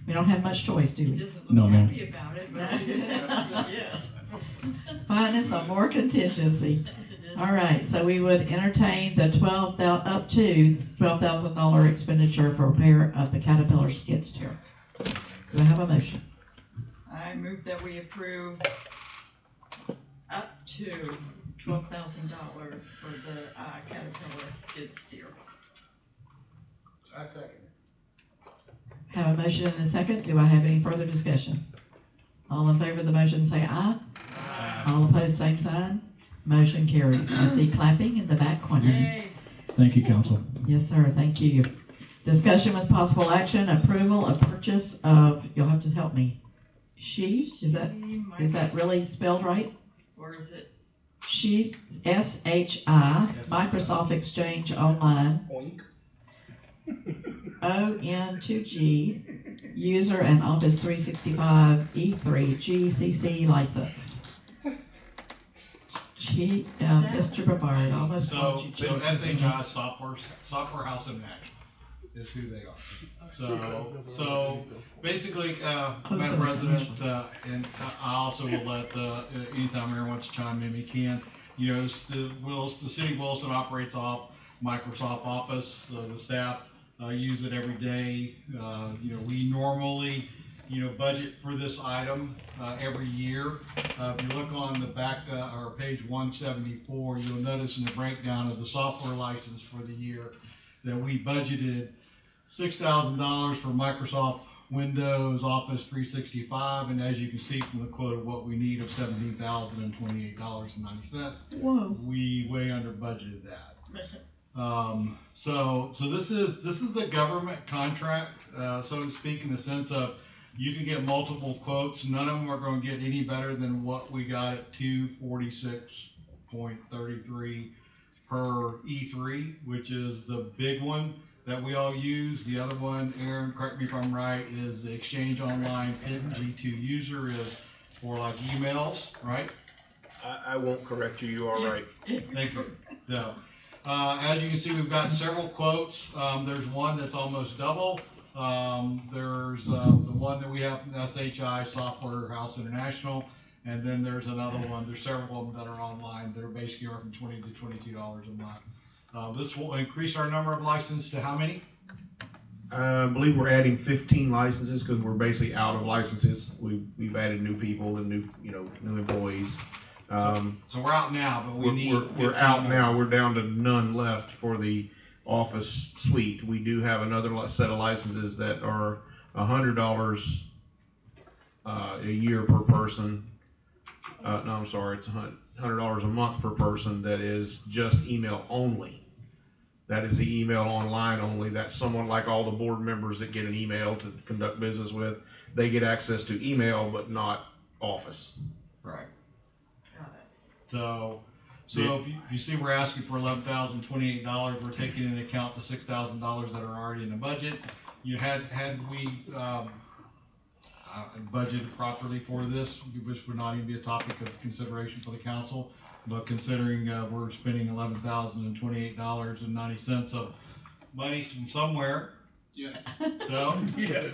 We don't have much choice, do we? No, ma'am. Happy about it, but yes. Finding some more contingency. All right, so we would entertain the up to $12,000 expenditure for repair of the Caterpillar skid steer. Do I have a motion? I move that we approve up to $12,000 for the Caterpillar skid steer. I second. Have a motion and a second. Do I have any further discussion? All in favor of the motion say aye. Aye. All opposed, same sign. Motion carries. I see clapping in the back corner. Yay. Thank you, council. Yes, sir. Thank you. Discussion with possible action, approval of purchase of, you'll have to help me. Is that really spelled right? Or is it? SHI, Microsoft Exchange Online. Oink. ON2G, user and Office 365 E3 GCC license. Mr. Brevard, almost So called you Chief. SHI Software House International is who they are. So basically, Madam President, and I also will let, anytime Mayor wants to chime in, he can. You know, the city of Wilson operates off Microsoft Office, the staff use it every day. You know, we normally, budget for this item every year. If you look on the back, or page 174, you'll notice in the breakdown of the software license for the year that we budgeted $6,000 for Microsoft Windows Office 365, and as you can see from the quote of what we need of $17,028.90, Whoa. we way under budgeted that. So this is the government contract, so to speak, in the sense of you can get multiple quotes. None of them are going to get any better than what we got at $246.33 per E3, which is the big one that we all use. The other one, Aaron, correct me if I'm right, is the Exchange Online PIN G2 user is for like emails, right? I won't correct you, you are right. Thank you. So, as you can see, we've got several quotes. There's one that's almost double. There's the one that we have from SHI Software House International, and then there's another one. There's several of them that are online that are basically from $20 to $22 a month. This will increase our number of licenses to how many? I believe we're adding 15 licenses because we're basically out of licenses. We've added new people and new employees. So we're out now, but we're out now. We're down to none left for the Office suite. We do have another set of licenses that are $100 a year per person. No, I'm sorry, it's $100 a month per person. That is just email only. That is the email online only. That's someone like all the board members that get an email to conduct business with. They get access to email, but not Office. Right. So if you see we're asking for $11,028, we're taking into account the $6,000 that are already in the budget. Had we budgeted properly for this, which would not even be a topic of consideration for the council, but considering we're spending $11,028.90 of money from somewhere. Yes. So, yes.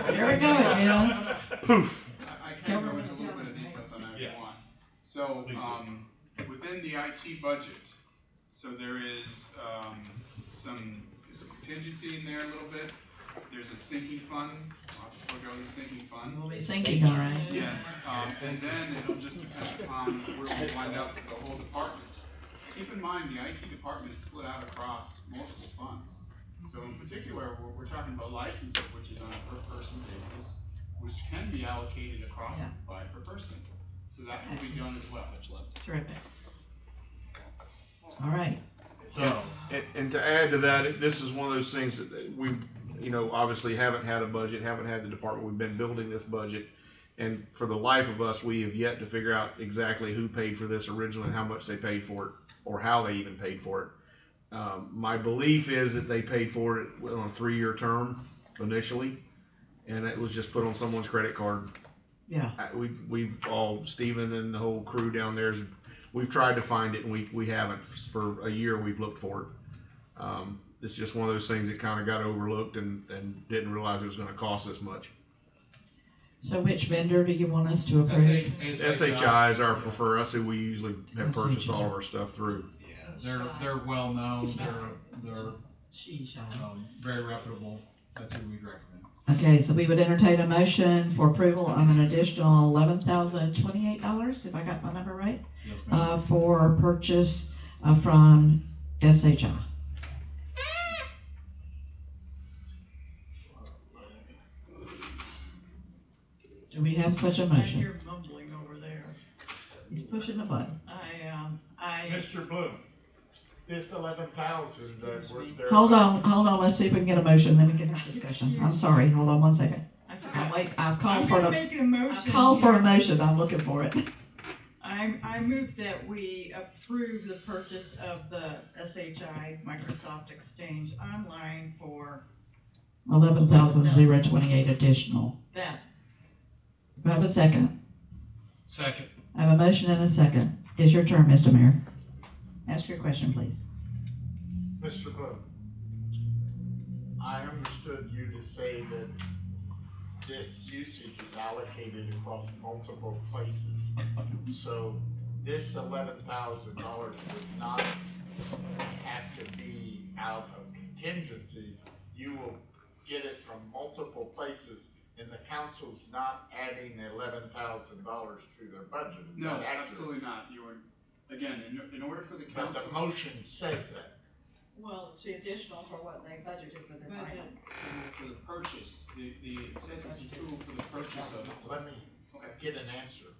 There we go, Jim. Poof. I can go into a little bit of details on that if you want. So, within the IT budget, so there is some contingency in there a little bit. There's a sinking fund. I'll have to forego the sinking fund. We'll be sinking, all right. Yes, and then it'll just depend upon where we wind up with the whole department. Keep in mind, the IT department is split out across multiple funds. So in particular, we're talking about licensing, which is on a per person basis, which can be allocated across by per person. So that can be done as well. Terrific. All right. So, and to add to that, this is one of those things that we, obviously haven't had a budget, haven't had the department. We've been building this budget, and for the life of us, we have yet to figure out exactly who paid for this originally and how much they paid for it, or how they even paid for it. My belief is that they paid for it on a 3-year term, initially, and it was just put on someone's credit card. Yeah. We've all, Stephen and the whole crew down there, we've tried to find it and we haven't. For a year we've looked for it. It's just one of those things that kind of got overlooked and didn't realize it was going to cost this much. So which vendor do you want us to approve? SHI is our preferred. That's who we usually have purchased all of our stuff through. Yeah, they're well known. They're very reputable. That's who we'd recommend. Okay, so we would entertain a motion for approval of an additional $11,028, if I got my number right, Yes, ma'am. for purchase from SHI. Do we have such a I motion? hear mumbling over there. He's pushing the button. Mr. Bloom, this 11,000 that we're. Hold on, let's see if we can get a motion, then we can have discussion. I'm sorry, hold on one second. I've called for a motion, I'm looking for it. I move that we approve the purchase of the SHI Microsoft Exchange Online for 11,028 additional. that. Do I have a second? Second. I have a motion and a second. It's your turn, Mr. Mayor. Ask your question, please. Mr. Bloom, I understood you to say that this usage is allocated across multiple places. So this $11,000 would not have to be out of contingencies. You will get it from multiple places, and the council's not adding $11,000 to their budget. Is No, that accurate? absolutely not. You are, again, in order for the But council. the motion says that. Well, it's the additional for what they budgeted for this item. For the purchase, it says it's a tool for the purchase of. Let me get an answer.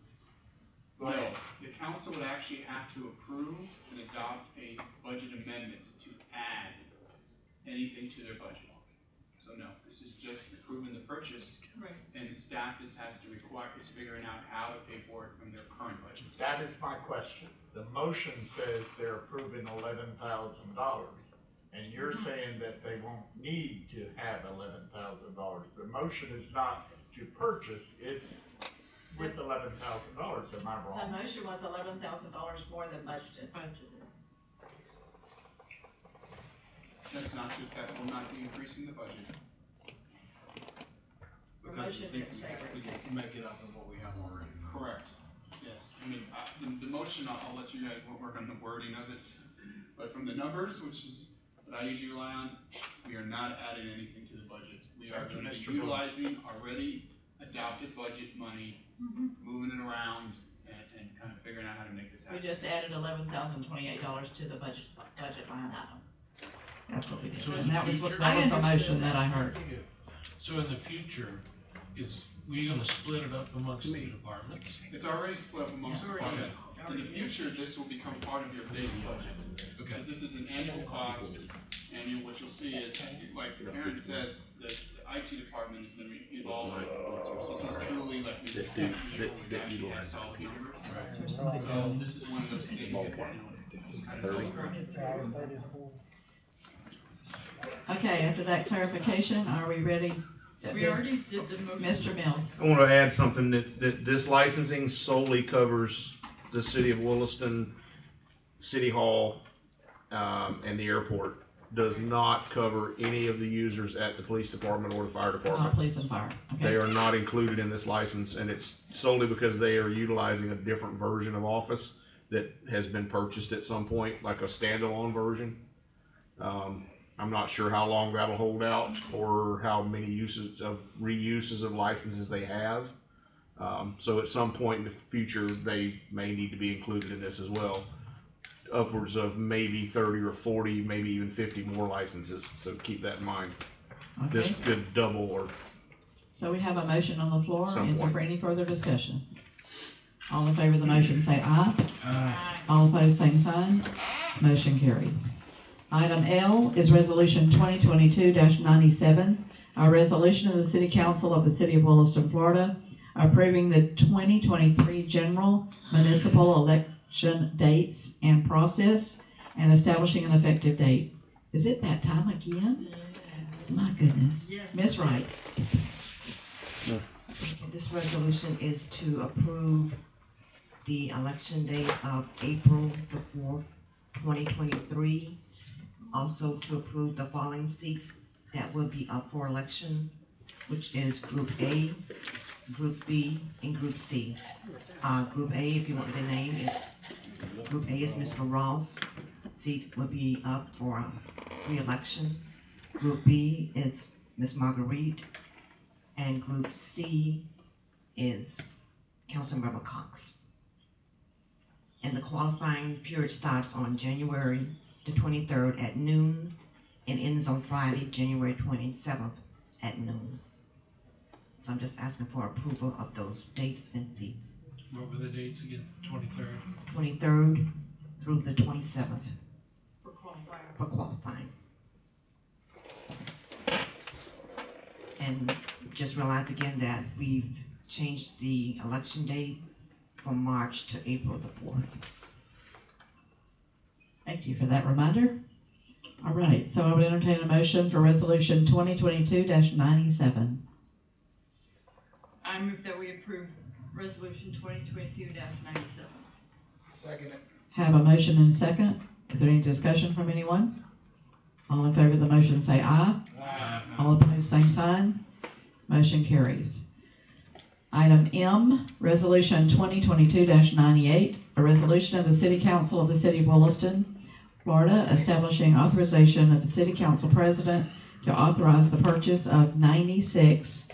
Go No, ahead. the council would actually have to approve and adopt a budget amendment to add anything to their budget. So no, this is just approving the purchase. Right. And the staff is figuring out how to pay for it from their current budget. That is my question. The motion says they're approving $11,000, and you're saying that they won't need to have $11,000. The motion is not to purchase, it's with $11,000, am I wrong? The motion was $11,000 more than budgeted. That's not true, that will not be increasing the budget. The motion didn't say We can make it up in what we have already. Correct, yes. I mean, the motion, I'll let you guys work on the wording of it. But from the numbers, which is what I usually rely on, we are not adding anything to the budget. We are going to be utilizing already adopted budget money, moving it around, and kind of figuring out how to make this We happen. just added $11,028 to the budget line item. That's what we did, So in and the that was future- that was the motion that I heard. So in the future, is we gonna split it up amongst the departments? It's already split up amongst Yeah. departments. Okay. In the future, this will become part of your base budget. Okay. Because this is an annual cost, what you'll see is, like Aaron says, the IT department is gonna be involved. This is truly like the second year where we actually have solid numbers. So this is one of those things that, just kind of. Okay, after that clarification, are we ready? We already did the motion. Mr. Mills. I want to add something that this licensing solely covers the city of Williston, City Hall, and the airport. Does not cover any of the users at the police department or the fire department. Police and fire, okay. They are not included in this license, and it's solely because they are utilizing a different version of Office that has been purchased at some point, like a standalone version. I'm not sure how long that'll hold out or how many reuses of licenses they have. So at some point in the future, they may need to be included in this as well. Upwards of maybe 30 or 40, maybe even 50 more licenses. So keep that in mind. Okay. This could double or. So we have a motion on the floor. Some Is there point. for any further discussion? All in favor of the motion say aye. Aye. All opposed, same sign. Motion carries. Item L is Resolution 2022-97, a resolution of the City Council of the City of Williston, Florida, approving the 2023 general municipal election dates and process and establishing an effective date. Is it that time again? My goodness. Yes, Ms. Wright. Okay, this resolution is to approve the election date of April the 4th, 2023. Also to approve the following seats that will be up for election, which is Group A, Group B, and Group C. Group A, if you want the name, Group A is Mr. Ross. Seat will be up for re-election. Group B is Ms. Marguerite. And Group C is Councilmember Cox. And the qualifying period starts on January the 23rd at noon and ends on Friday, January 27th at noon. So I'm just asking for approval of those dates and seats. What were the dates again? 23rd? 23rd through the 27th For qualifying. for qualifying. And just realize again that we've changed the election date from March to April the 4th. Thank you for that reminder. All right, so I would entertain a motion for Resolution 2022-97. I move that we approve Resolution 2022-97. Second it. Have a motion and second. Is there any discussion from anyone? All in favor of the motion say aye. Aye. All opposed, same sign. Motion carries. Item M, Resolution 2022-98, a resolution of the City Council of the City of Williston, Florida, establishing authorization of the City Council President to authorize the purchase of 96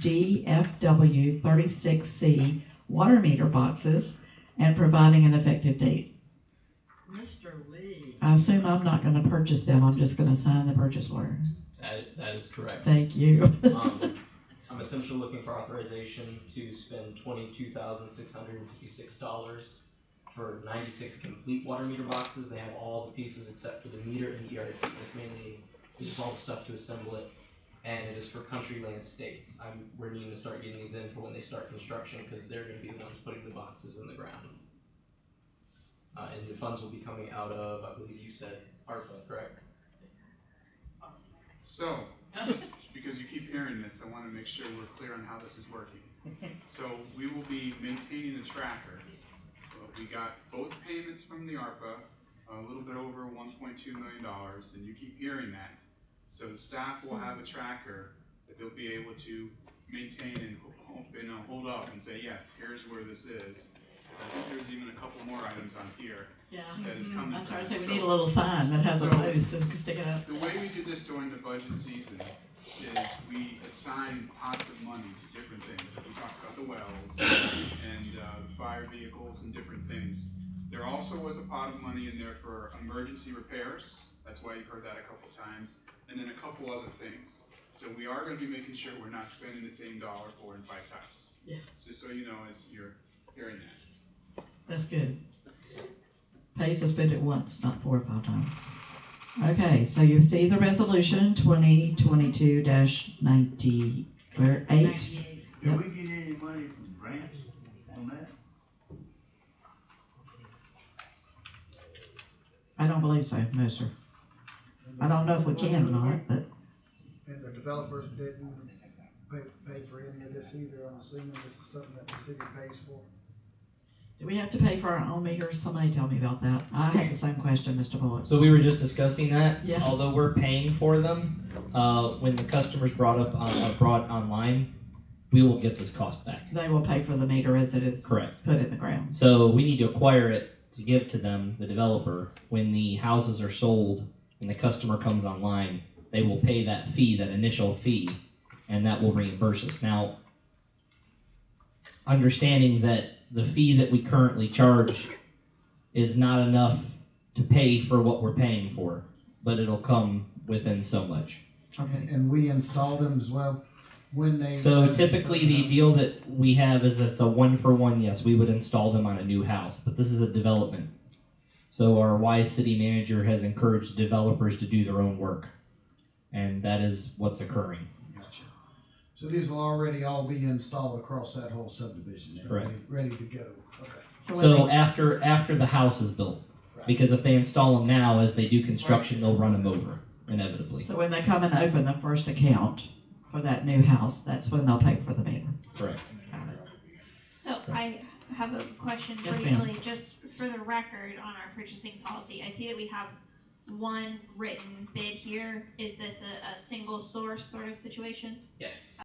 DFW 36C water meter boxes and providing an effective date. Mr. Lee. I assume I'm not going to purchase them. I'm just going to sign the purchase order. That is correct. Thank you. I'm essentially looking for authorization to spend $22,656 for 96 complete water meter boxes. They have all the pieces except for the meter and the ERT. This is all the stuff to assemble it, and it is for Country Lane Estates. We're needing to start getting these in for when they start construction because they're going to be the ones putting the boxes in the ground. And the funds will be coming out of, I believe you said, ARPA, correct? So, just because you keep hearing this, I want to make sure we're clear on how this is working. So we will be maintaining a tracker. We got both payments from the ARPA, a little bit over $1.2 million, and you keep hearing that. So the staff will have a tracker that they'll be able to maintain and hold up and say, yes, here's where this is. I think there's even a couple more items on here that is coming. I'm sorry, I say we need a little sign that has a post to stick it up. The way we do this during the budget season is we assign pots of money to different things. We talked about the wells and fire vehicles and different things. There also was a pot of money in there for emergency repairs. That's why you've heard that a couple times. And then a couple other things. So we are going to be making sure we're not spending the same dollar 4 and 5 times. Yeah. Just so you know as you're hearing that. That's good. Pay to spend it once, not 4 or 5 times. Okay, so you see the resolution 2022-98. Did we get any money from grants on that? I don't believe so, no, sir. I don't know if we can or not, but And the developers didn't pay for any of this either. I'm assuming this is something that the city pays for. do we have to pay for our own meters? Somebody tell me about that. I had the same question, Mr. Bullock. So we were just discussing that. Yeah. Although we're paying for them, when the customers brought online, we will get this cost back. They will pay for the meter as it is Correct. put in the ground. So we need to acquire it to give to them, the developer. When the houses are sold and the customer comes online, they will pay that fee, that initial fee, and that will reimburse us. Now, understanding that the fee that we currently charge is not enough to pay for what we're paying for, but it'll come within so much. Okay. And we install them as well when they. So typically the deal that we have is it's a 1-for-1. Yes, we would install them on a new house, but this is a development. So our wise city manager has encouraged developers to do their own work, and that is what's occurring. Gotcha. So these will already all be installed across that whole subdivision there, Correct. ready to go. Okay. So after the house is built, because if they install them now, as they do construction, they'll run them over inevitably. So when they come and open the first account, for that new house, that's when they'll pay for the meter. Correct. So I have a question Yes, ma'am. briefly, just for the record on our purchasing policy. I see that we have one written bid here. Is this a single source sort of situation? Yes.